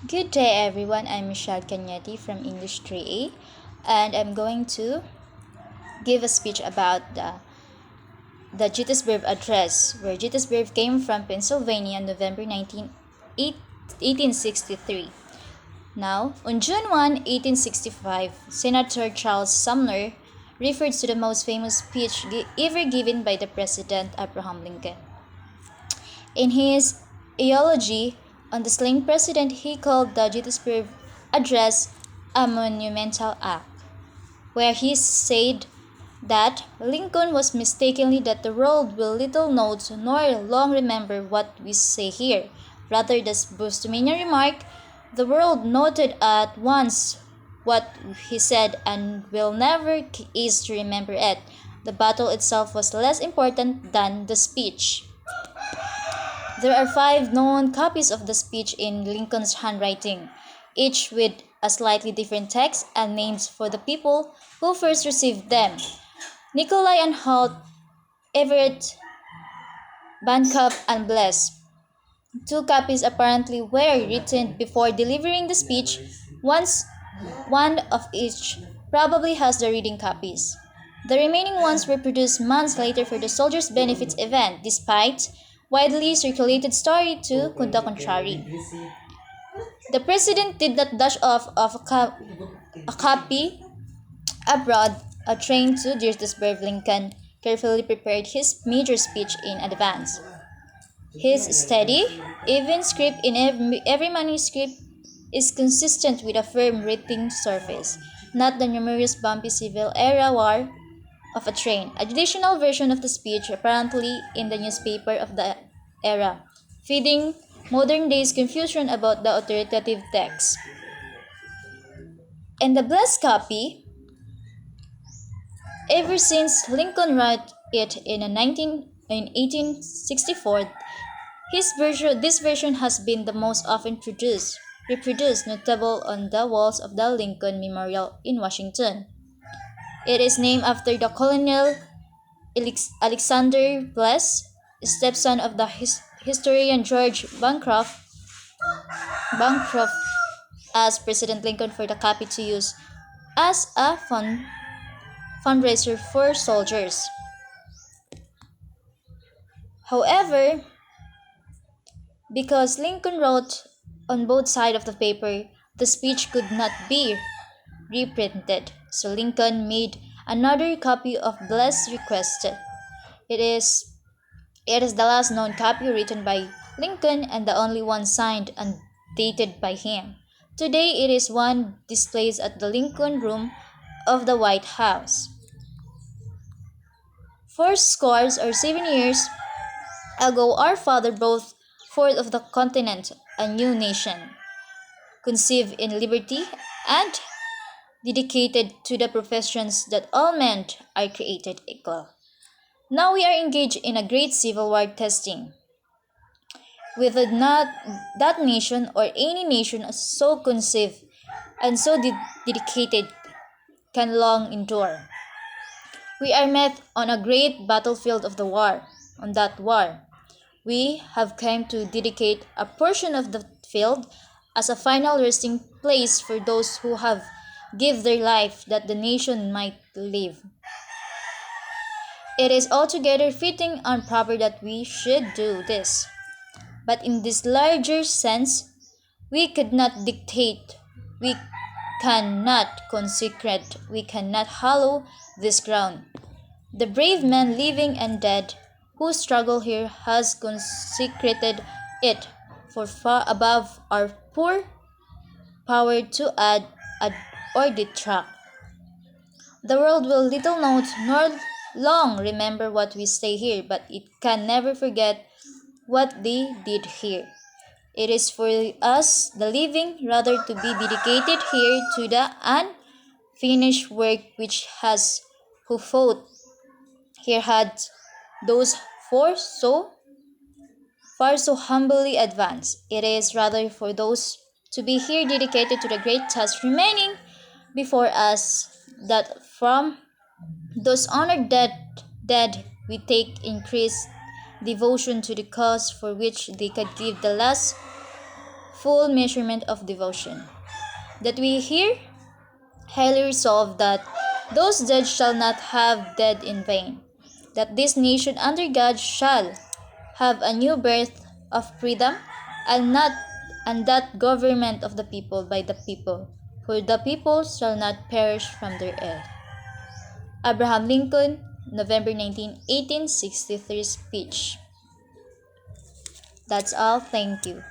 Good day, everyone. I'm Michelle Cagneti from English 3A, and I'm going to give a speech about the Gettysburg Address, where Gettysburg came from Pennsylvania on November 1863. Now, on June 1, 1865, Senator Charles Sumner referred to the most famous speech ever given by the President Abraham Lincoln. In his eulogy on the slain president, he called the Gettysburg Address a monumental act, where he said that Lincoln was mistakenly that the world will little note nor long remember what we say here. Rather, the Bustaminian remark, the world noted at once what he said and will never cease to remember it. The battle itself was less important than the speech. There are five known copies of the speech in Lincoln's handwriting, each with a slightly different text and names for the people who first received them. Nicolay and Holt, Everett, Bancroft, and Bless. Two copies apparently were written before delivering the speech. Once one of each probably has the reading copies. The remaining ones were produced months later for the Soldiers' Benefits event, despite widely circulated story to the contrary. The president did not dash off of a copy abroad. A train to Gettysburg. Lincoln carefully prepared his major speech in advance. His steady, even script in every manuscript is consistent with a firm writing surface, not the numerous bumpy Civil Era war of a train. A traditional version of the speech, apparently in the newspaper of the era, feeding modern day's confusion about the authoritative text. And the blessed copy, ever since Lincoln wrote it in 1864, this version has been the most often reproduced, notable on the walls of the Lincoln Memorial in Washington. It is named after the Colonel Alexander Bless, stepson of the historian George Bancroft, asked President Lincoln for the copy to use as a fundraiser for soldiers. However, because Lincoln wrote on both sides of the paper, the speech could not be reprinted, so Lincoln made another copy of Bless requested. It is It is the last known copy written by Lincoln and the only one signed and dated by him. Today it is one displayed at the Lincoln Room of the White House. Four scores or 7 years ago our father brought forth of the continent a new nation, conceived in liberty and dedicated to the professions that all men are created equal. Now we are engaged in a great civil war testing, with not that nation or any nation so conceived and so dedicated can long endure. We are met on a great battlefield of the war. On that war, we have come to dedicate a portion of the field as a final resting place for those who have give their life that the nation might live. It is altogether fitting and proper that we should do this. But in this larger sense, we could not dictate, we cannot consecrate, we cannot hallow this ground. The brave men living and dead who struggle here has consecrated it for far above our poor power to add or detract. The world will little note nor long remember what we say here, but it can never forget what they did here. It is for us, the living, rather to be dedicated here to the unfinished work which has who fought here had those four so far so humbly advanced. It is rather for those to be here dedicated to the great task remaining before us that from those honored dead we take increased devotion to the cause for which they could give the last full measurement of devotion. That we here highly resolve that those dead shall not have died in vain, that this nation under God shall have a new birth of freedom, and not and that government of the people by the people, for the people shall not perish from their earth. Abraham Lincoln, November 19, 1863 speech. That's all. Thank you.